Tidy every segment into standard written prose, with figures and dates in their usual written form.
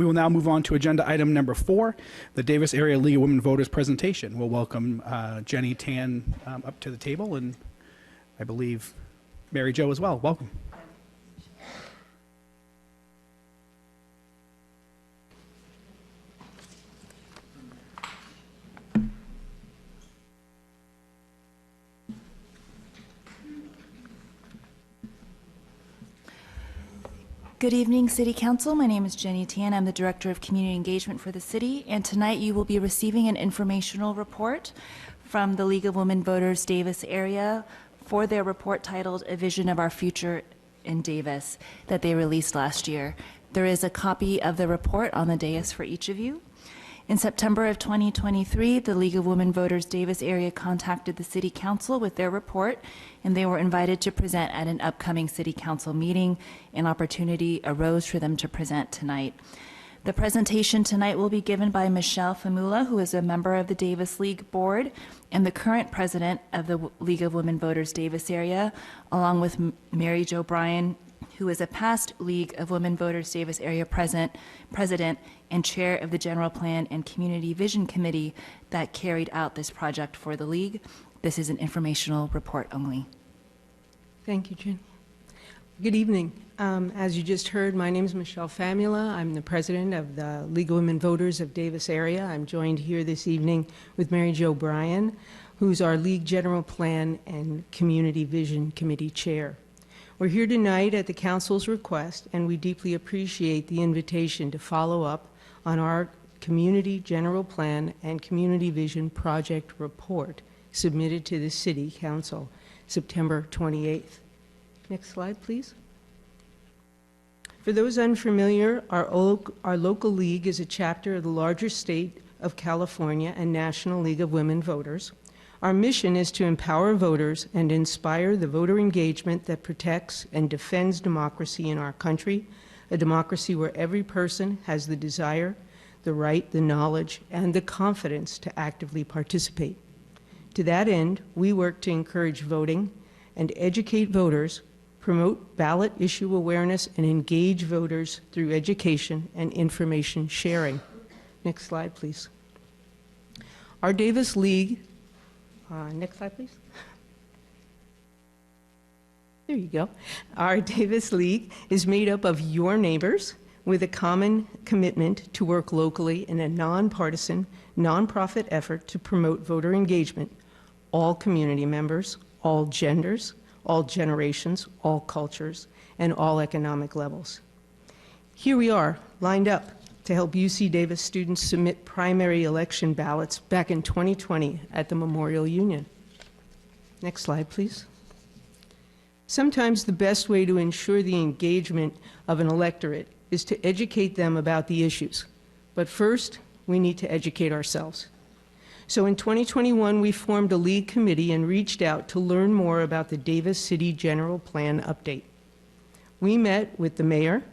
We will now move on to agenda item number 4, the Davis Area League of Women Voters presentation. We'll welcome Jenny Tan up to the table, and I believe Mary Jo as well. Welcome. Good evening, City Council. My name is Jenny Tan. I'm the Director of Community Engagement for the city, and tonight you will be receiving an informational report from the League of Women Voters Davis area for their report titled A Vision of Our Future in Davis that they released last year. There is a copy of the report on the dais for each of you. In September of 2023, the League of Women Voters Davis area contacted the City Council with their report, and they were invited to present at an upcoming City Council meeting. An opportunity arose for them to present tonight. The presentation tonight will be given by Michelle Famula, who is a member of the Davis League Board and the current president of the League of Women Voters Davis area, along with Mary Jo Bryan, who is a past League of Women Voters Davis area president and chair of the General Plan and Community Vision Committee that carried out this project for the League. This is an informational report only. Thank you, Jen. Good evening. As you just heard, my name is Michelle Famula. I'm the president of the League of Women Voters of Davis area. I'm joined here this evening with Mary Jo Bryan, who's our League General Plan and Community Vision Committee chair. We're here tonight at the Council's request, and we deeply appreciate the invitation to follow up on our Community General Plan and Community Vision Project Report submitted to the City Council September 28th. Next slide, please. For those unfamiliar, our local league is a chapter of the larger state of California and National League of Women Voters. Our mission is to empower voters and inspire the voter engagement that protects and defends democracy in our country, a democracy where every person has the desire, the right, the knowledge, and the confidence to actively participate. To that end, we work to encourage voting and educate voters, promote ballot issue awareness, and engage voters through education and information sharing. Next slide, please. Our Davis League, next slide, please. There you go. Our Davis League is made up of your neighbors with a common commitment to work locally in a nonpartisan, nonprofit effort to promote voter engagement. All community members, all genders, all generations, all cultures, and all economic levels. Here we are, lined up to help UC Davis students submit primary election ballots back in 2020 at the Memorial Union. Next slide, please. Sometimes the best way to ensure the engagement of an electorate is to educate them about the issues. But first, we need to educate ourselves. So in 2021, we formed a league committee and reached out to learn more about the Davis City General Plan update. We met with the mayor,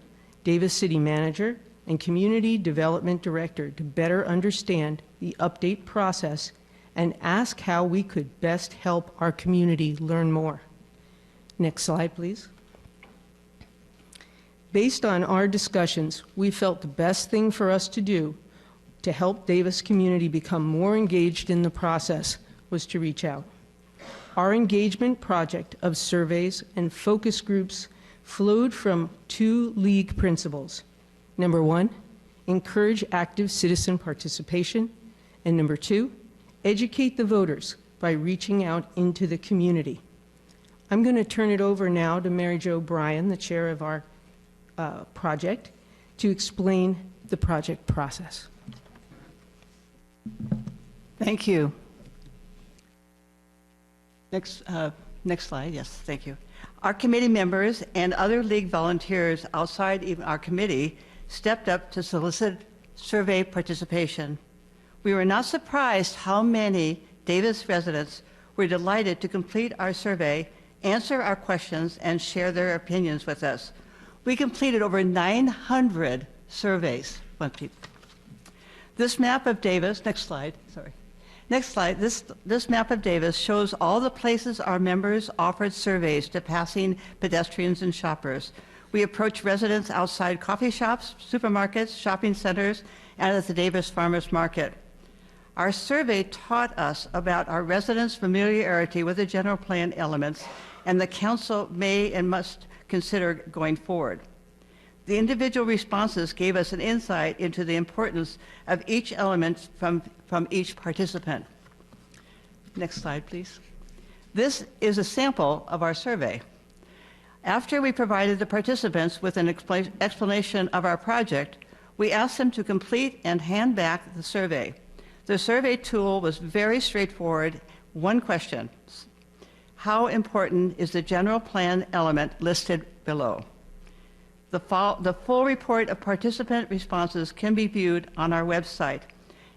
Davis City manager, and community development director to better understand the update process and ask how we could best help our community learn more. Next slide, please. Based on our discussions, we felt the best thing for us to do to help Davis community become more engaged in the process was to reach out. Our engagement project of surveys and focus groups flowed from 2 league principles. Number 1, encourage active citizen participation. And number 2, educate the voters by reaching out into the community. I'm going to turn it over now to Mary Jo Bryan, the chair of our project, to explain the project process. Thank you. Next slide, yes, thank you. Our committee members and other league volunteers outside even our committee stepped up to solicit survey participation. We were not surprised how many Davis residents were delighted to complete our survey, answer our questions, and share their opinions with us. We completed over 900 surveys. This map of Davis, next slide, sorry. Next slide, this map of Davis shows all the places our members offered surveys to passing pedestrians and shoppers. We approached residents outside coffee shops, supermarkets, shopping centers, and at the Davis Farmers Market. Our survey taught us about our residents' familiarity with the general plan elements and the council may and must consider going forward. The individual responses gave us an insight into the importance of each element from each participant. Next slide, please. This is a sample of our survey. After we provided the participants with an explanation of our project, we asked them to complete and hand back the survey. The survey tool was very straightforward. One question: how important is the general plan element listed below? The full report of participant responses can be viewed on our website,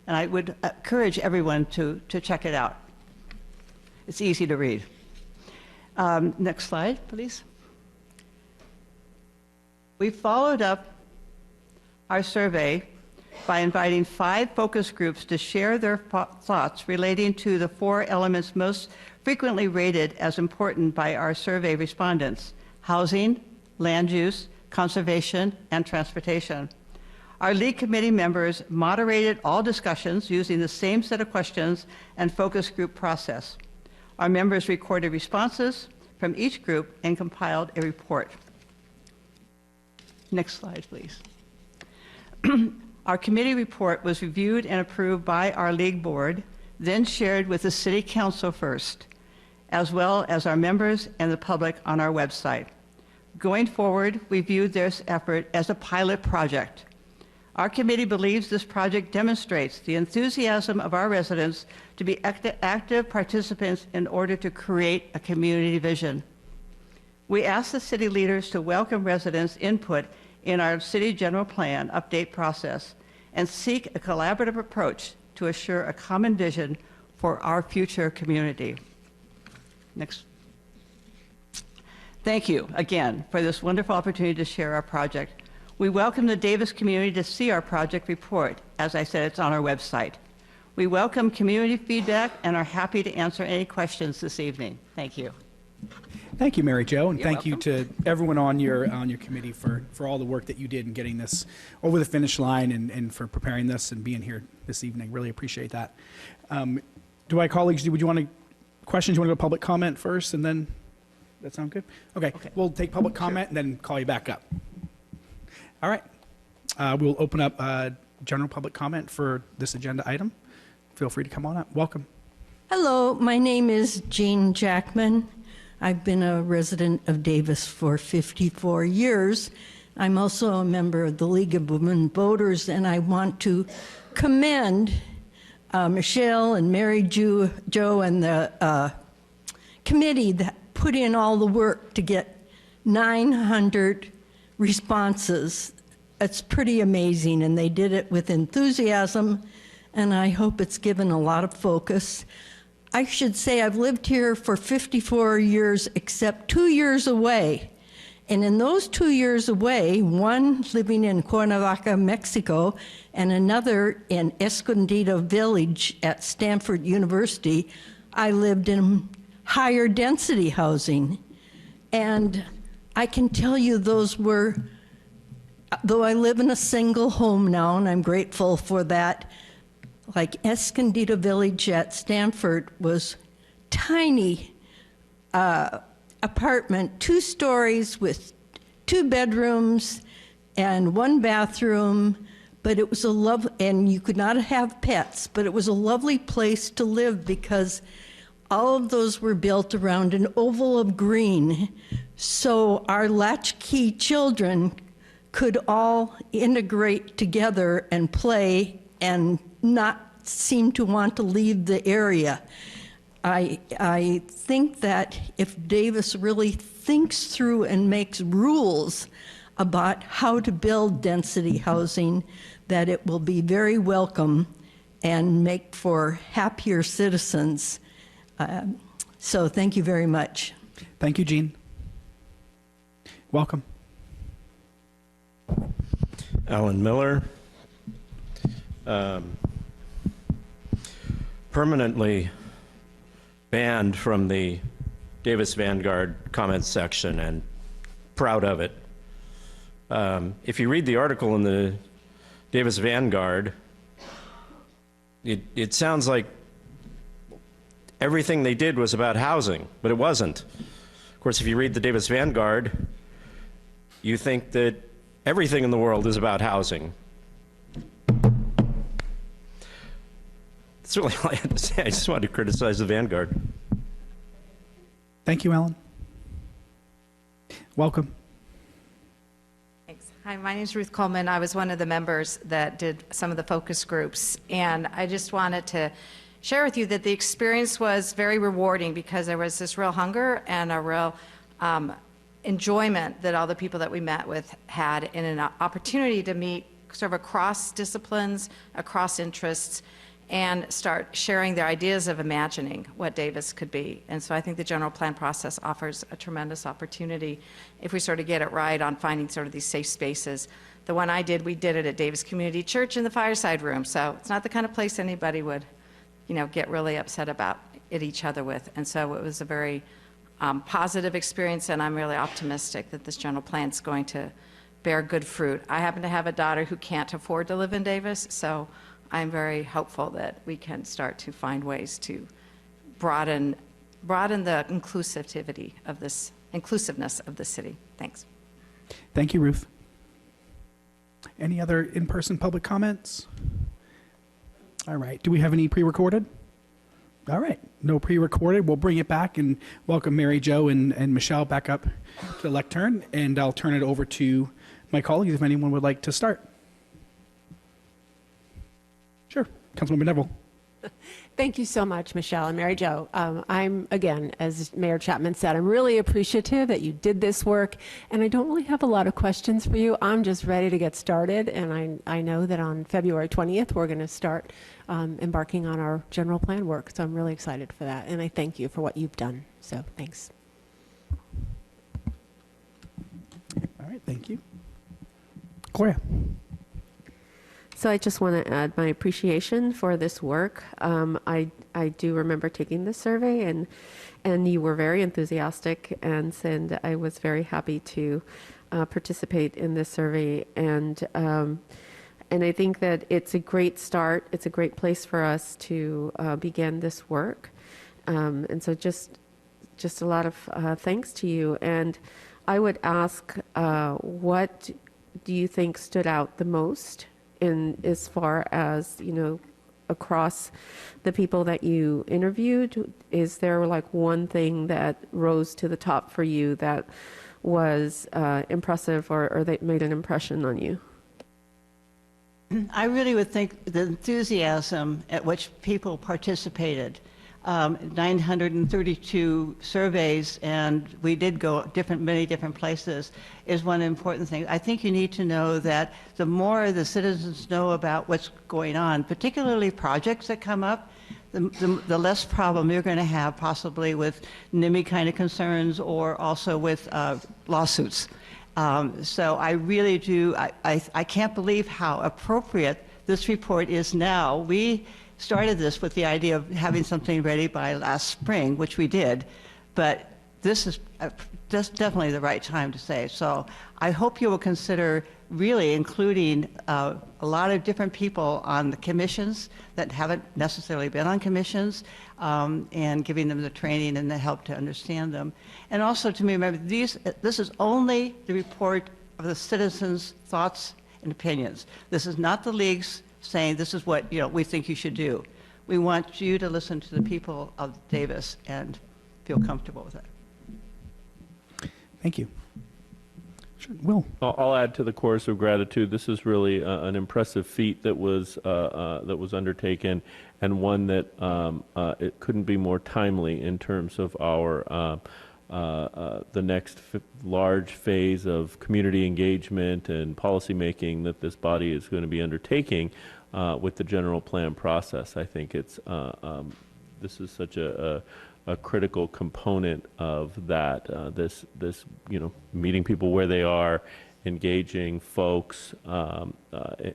and I would encourage everyone to check it out. It's easy to read. Next slide, please. We followed up our survey by inviting 5 focus groups to share their thoughts relating to the 4 elements most frequently rated as important by our survey respondents: housing, land use, conservation, and transportation. Our lead committee members moderated all discussions using the same set of questions and focus group process. Our members recorded responses from each group and compiled a report. Next slide, please. Our committee report was reviewed and approved by our league board, then shared with the city council first, as well as our members and the public on our website. Going forward, we viewed this effort as a pilot project. Our committee believes this project demonstrates the enthusiasm of our residents to be active participants in order to create a community vision. We ask the city leaders to welcome residents' input in our city general plan update process and seek a collaborative approach to assure a common vision for our future community. Next. Thank you again for this wonderful opportunity to share our project. We welcome the Davis community to see our project report. As I said, it's on our website. We welcome community feedback and are happy to answer any questions this evening. Thank you. Thank you, Mary Jo, and You're thank you to everyone on your committee for all the work that you did in getting this over the finish line and for preparing this and being here this evening. Really appreciate that. Do my colleagues, would you want to, questions, you want to go public comment first and then, that sound good? Okay, we'll take public comment and then call you back up. All right, we'll open up general public comment for this agenda item. Feel free to come on up. Welcome. Hello, my name is Jean Jackman. I've been a resident of Davis for 54 years. I'm also a member of the League of Women Voters, and I want to commend Michelle and Mary Jo and the committee that put in all the work to get 900 responses. It's pretty amazing, and they did it with enthusiasm, and I hope it's given a lot of focus. I should say I've lived here for 54 years, except 2 years away. And in those 2 years away, one living in Cuernavaca, Mexico, and another in Escondido Village at Stanford University, I lived in higher density housing. And I can tell you those were, though I live in a single home now, and I'm grateful for that, like Escondido Village at Stanford was tiny apartment, 2 stories with 2 bedrooms and 1 bathroom, but it was a and you could not have pets, but it was a lovely place to live because all of those were built around an oval of green. So our latchkey children could all integrate together and play and not seem to want to leave the area. I think that if Davis really thinks through and makes rules about how to build density housing, that it will be very welcome and make for happier citizens. So thank you very much. Thank you, Jean. Welcome. Alan Miller. Permanently banned from the Davis Vanguard comments section and proud of it. If you read the article in the Davis Vanguard, it sounds like everything they did was about housing, but it wasn't. Of course, if you read the Davis Vanguard, you think that everything in the world is about housing. That's really all I had to say. I just wanted to criticize the Vanguard. Thank you, Ellen. Welcome. Thanks. Hi, my name is Ruth Coleman. I was one of the members that did some of the focus groups, and I just wanted to share with you that the experience was very rewarding because there was this real hunger and a real enjoyment that all the people that we met with had, and an opportunity to meet sort of across disciplines, across interests, and start sharing their ideas of imagining what Davis could be. And so I think the general plan process offers a tremendous opportunity if we sort of get it right on finding sort of these safe spaces. The one I did, we did it at Davis Community Church in the fireside room, so it's not the kind of place anybody would, you know, get really upset about it each other with. And so it was a very positive experience, and I'm really optimistic that this general plan is going to bear good fruit. I happen to have a daughter who can't afford to live in Davis, so I'm very hopeful that we can start to find ways to broaden the inclusiveness of the city. Thanks. Thank you, Ruth. Any other in-person public comments? All right. Do we have any pre-recorded? All right. No pre-recorded. We'll bring it back and welcome Mary Jo and Michelle back up to the lectern, and I'll turn it over to my colleagues if anyone would like to start. Sure. Councilmember Neville. Thank you so much, Michelle and Mary Jo. I'm, again, as Mayor Chapman said, I'm really appreciative that you did this work, and I don't really have a lot of questions for you. I'm just ready to get started, and I know that on February 20th, we're going to start embarking on our general plan work, so I'm really excited for that, and I thank you for what you've done. So thanks. All right. Thank you. Gloria. So I just want to add my appreciation for this work. I do remember taking this survey, and you were very enthusiastic, and I was very happy to participate in this survey. And I think that it's a great start. It's a great place for us to begin this work. And so just a lot of thanks to you. And I would ask, what do you think stood out the most in as far as, you know, across the people that you interviewed? Is there like one thing that rose to the top for you that was impressive or that made an impression on you? I really would think the enthusiasm at which people participated. 932 surveys, and we did go many different places, is one important thing. I think you need to know that the more the citizens know about what's going on, particularly projects that come up, the less problem you're going to have possibly with NIMBY kind of concerns or also with lawsuits. So I really do, I can't believe how appropriate this report is now. We started this with the idea of having something ready by last spring, which we did, but this is just definitely the right time to say. So I hope you will consider really including a lot of different people on the commissions that haven't necessarily been on commissions, and giving them the training and the help to understand them. And also to me, remember, this is only the report of the citizens' thoughts and opinions. This is not the league's saying this is what we think you should do. We want you to listen to the people of Davis and feel comfortable with it. Thank you. Sure. Will. I'll add to the chorus of gratitude. This is really an impressive feat that was undertaken, and one that it couldn't be more timely in terms of our the next large phase of community engagement and policymaking that this body is going to be undertaking with the general plan process. I think it's this is such a critical component of that. This meeting people where they are, engaging folks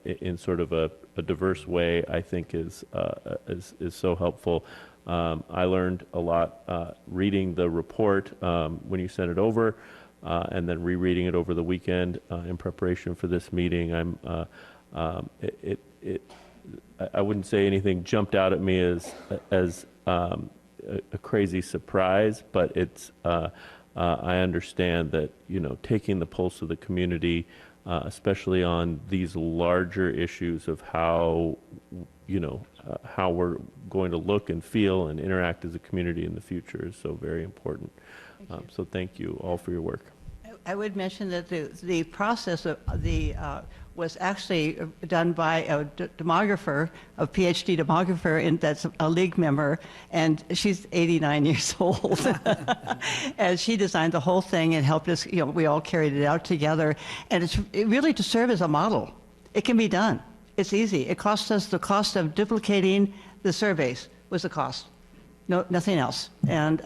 in sort of a diverse way, I think is so helpful. I learned a lot reading the report when you sent it over. and then rereading it over the weekend in preparation for this meeting, I wouldn't say anything jumped out at me as a crazy surprise, but it's I understand that, you know, taking the pulse of the community, especially on these larger issues of how, you know, how we're going to look and feel and interact as a community in the future is so very important. So thank you all for your work. I would mention that the process of was actually done by a demographer, a PhD demographer, and that's a league member, and she's 89 years old. And she designed the whole thing and helped us, you know, we all carried it out together. And it's really to serve as a model. It can be done. It's easy. It cost us the cost of duplicating the surveys was the cost. No, nothing else. And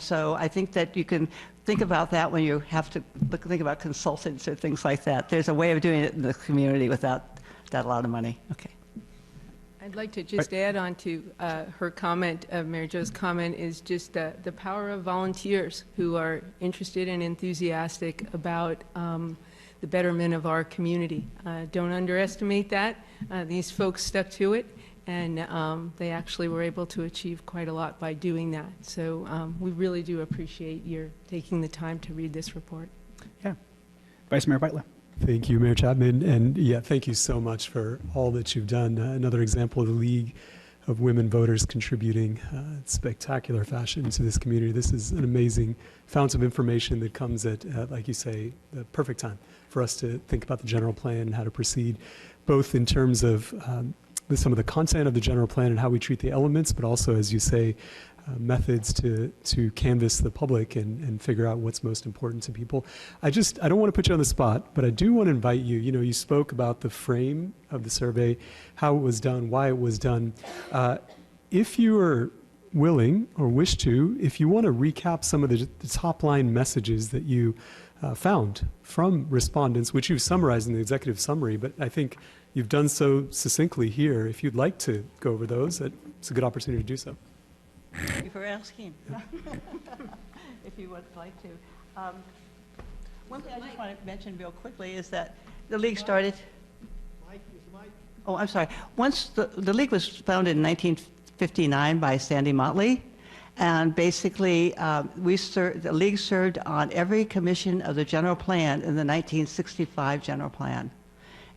so I think that you can think about that when you have to think about consultants or things like that. There's a way of doing it in the community without that a lot of money. Okay. I'd like to just add on to her comment, Mary Jo's comment, is just the power of volunteers who are interested and enthusiastic about the betterment of our community. Don't underestimate that. These folks stuck to it, and they actually were able to achieve quite a lot by doing that. So we really do appreciate your taking the time to read this report. Yeah. Vice Mayor Beitler. Thank you, Mayor Chapman. And yeah, thank you so much for all that you've done. Another example of the League of Women Voters contributing in spectacular fashion to this community. This is an amazing fount of information that comes at, like you say, the perfect time for us to think about the general plan and how to proceed, both in terms of some of the content of the general plan and how we treat the elements, but also, as you say, methods to canvass the public and figure out what's most important to people. I don't want to put you on the spot, but I do want to invite you. You know, you spoke about the frame of the survey, how it was done, why it was done. If you are willing or wish to, if you want to recap some of the top line messages that you found from respondents, which you've summarized in the executive summary, but I think you've done so succinctly here. If you'd like to go over those, it's a good opportunity to do so. Thank you for asking. If you would like to. One thing I just want to mention real quickly is that the League started. Oh, I'm sorry. Once the League was founded in 1959 by Sandy Motley, and basically the League served on every commission of the general plan in the 1965 general plan.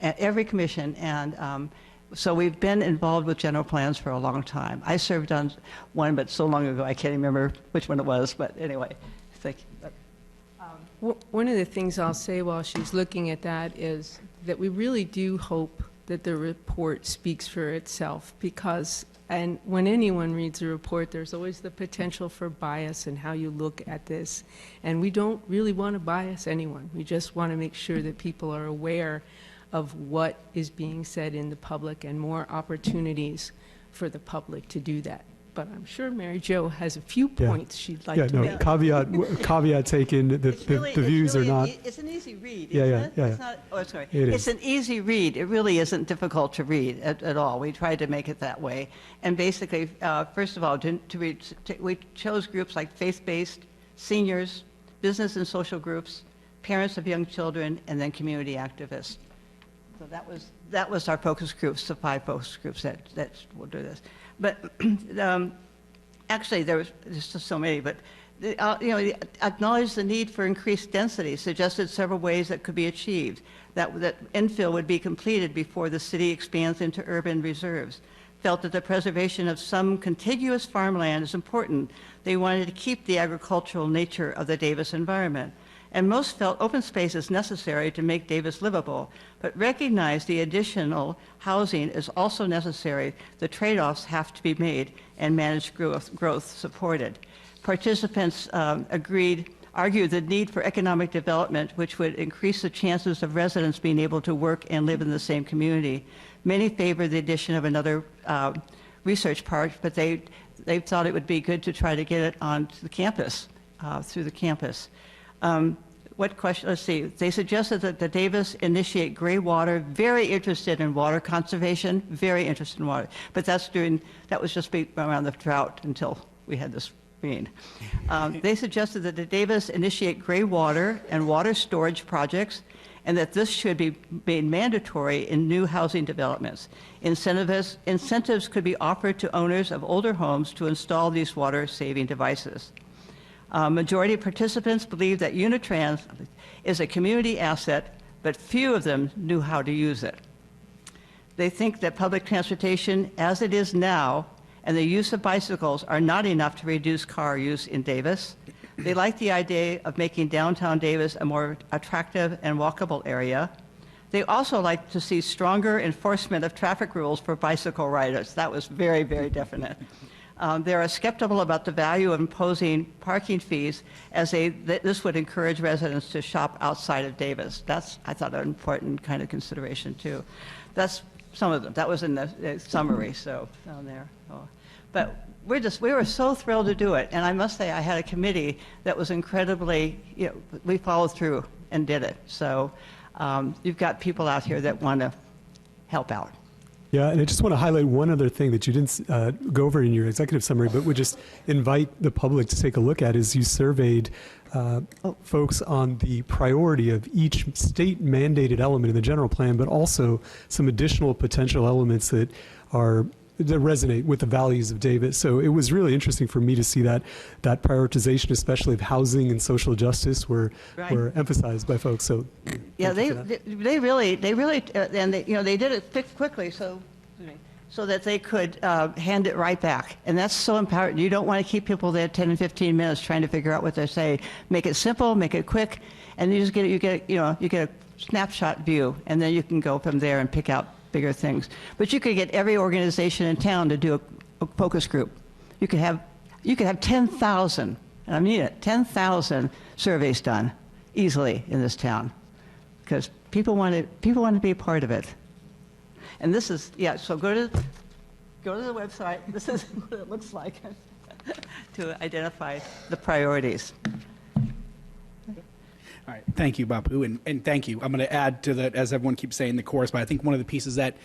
At every commission, and so we've been involved with general plans for a long time. I served on one, but so long ago I can't remember which one it was, but anyway, thank you. One of the things I'll say while she's looking at that is that we really do hope that the report speaks for itself, because and when anyone reads a report, there's always the potential for bias in how you look at this, and we don't really want to bias anyone. We just want to make sure that people are aware of what is being said in the public and more opportunities for the public to do that. But I'm sure Mary Jo has a few points she'd like to make. Caveat taken, the views are not. It's an easy read, isn't it? It's not, oh, sorry. It's an easy read. It really isn't difficult to read at all. We tried to make it that way. And basically, first of all, we chose groups like faith-based, seniors, business and social groups, parents of young children, and then community activists. So that was our focus groups, the 5 focus groups that will do this. But actually, there's just so many. But you know, acknowledged the need for increased density, suggested several ways that could be achieved. That infill would be completed before the city expands into urban reserves. Felt that the preservation of some contiguous farmland is important. They wanted to keep the agricultural nature of the Davis environment. And most felt open space is necessary to make Davis livable, but recognized the additional housing is also necessary. The trade-offs have to be made and managed growth supported. Participants argued the need for economic development, which would increase the chances of residents being able to work and live in the same community. Many favored the addition of another research park, but they thought it would be good to try to get it onto the campus, through the campus. What question? Let's see. They suggested that the Davis initiate gray water, very interested in water conservation, very interested in water. But that was just around the drought until we had this mean. They suggested that the Davis initiate gray water and water storage projects, and that this should be made mandatory in new housing developments. Incentives could be offered to owners of older homes to install these water-saving devices. Majority of participants believe that Unitrans is a community asset, but few of them knew how to use it. They think that public transportation as it is now and the use of bicycles are not enough to reduce car use in Davis. They like the idea of making downtown Davis a more attractive and walkable area. They also like to see stronger enforcement of traffic rules for bicycle riders. That was very, very definite. They are skeptical about the value of imposing parking fees, as this would encourage residents to shop outside of Davis. That's, I thought, an important kind of consideration too. That's some of them. That was in the summary, so down there. Oh. But we were so thrilled to do it, and I must say I had a committee that was incredibly, we followed through and did it. So you've got people out here that want to help out. Yeah, and I just want to highlight one other thing that you didn't go over in your executive summary, but would just invite the public to take a look at, is you surveyed folks on the priority of each state mandated element in the general plan, but also some additional potential elements that resonate with the values of Davis. So it was really interesting for me to see that prioritization, especially of housing and social justice, were emphasized by folks. So yeah, they really, and they did it quickly, so that they could hand it right back. And that's so important. You don't want to keep people there 10 and 15 minutes trying to figure out what they're saying. Make it simple, make it quick, and you get a snapshot view, and then you can go from there and pick out bigger things. But you could get every organization in town to do a focus group. You could have 10,000, and I mean it, 10,000 surveys done easily in this town, because people want to be a part of it. And this is, so go to the website. This is what it looks like to identify the priorities. All right, thank you, Bapu, and thank you. I'm going to add to that, as everyone keeps saying, the chorus, but I think one of the pieces that,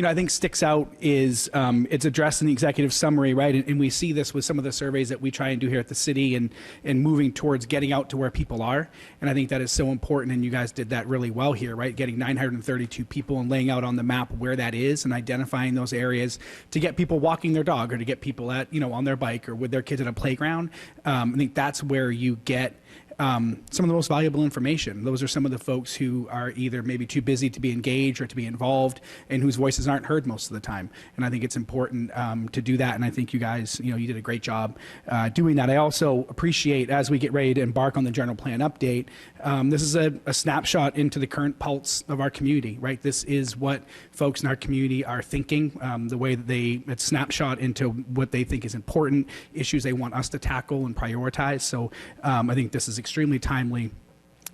I think sticks out is it's addressed in the executive summary, right? And we see this with some of the surveys that we try and do here at the city and moving towards getting out to where people are. And I think that is so important, and you guys did that really well here, right? Getting 932 people and laying out on the map where that is and identifying those areas to get people walking their dog or to get people at, on their bike or with their kids at a playground. I think that's where you get some of the most valuable information. Those are some of the folks who are either maybe too busy to be engaged or to be involved and whose voices aren't heard most of the time. And I think it's important to do that. And I think you guys, you did a great job doing that. I also appreciate, as we get ready to embark on the general plan update, this is a snapshot into the current pulse of our community, right? This is what folks in our community are thinking, the way that it's snapshot into what they think is important, issues they want us to tackle and prioritize. So I think this is extremely timely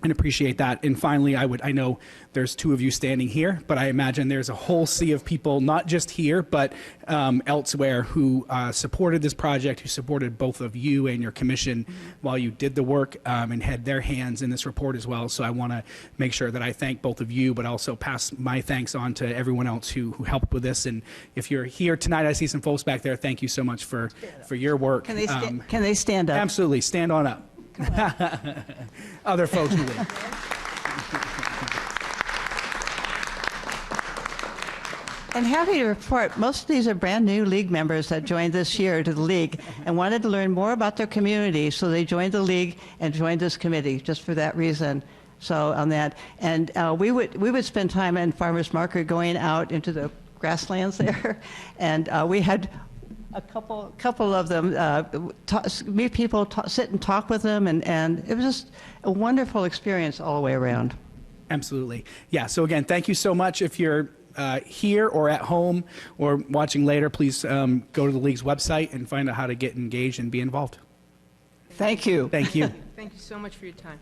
and appreciate that. And finally, I know there's two of you standing here, but I imagine there's a whole sea of people, not just here, but elsewhere, who supported this project, who supported both of you and your commission while you did the work and had their hands in this report as well. So I want to make sure that I thank both of you, but also pass my thanks on to everyone else who helped with this. And if you're here tonight, I see some folks back there. Thank you so much for your work. Can they stand up? Absolutely. Stand on up. Other folks will. And happy to report, most of these are brand new league members that joined this year to the league and wanted to learn more about their community, so they joined the league and joined this committee just for that reason. So on that, and we would spend time in farmers market going out into the grasslands there, and we had a couple of them meet people, sit and talk with them, and it was just a wonderful experience all the way around. Absolutely. Yeah, so again, thank you so much. If you're here or at home or watching later, please go to the League's website and find out how to get engaged and be involved. Thank you. Thank you. Thank you so much for your time.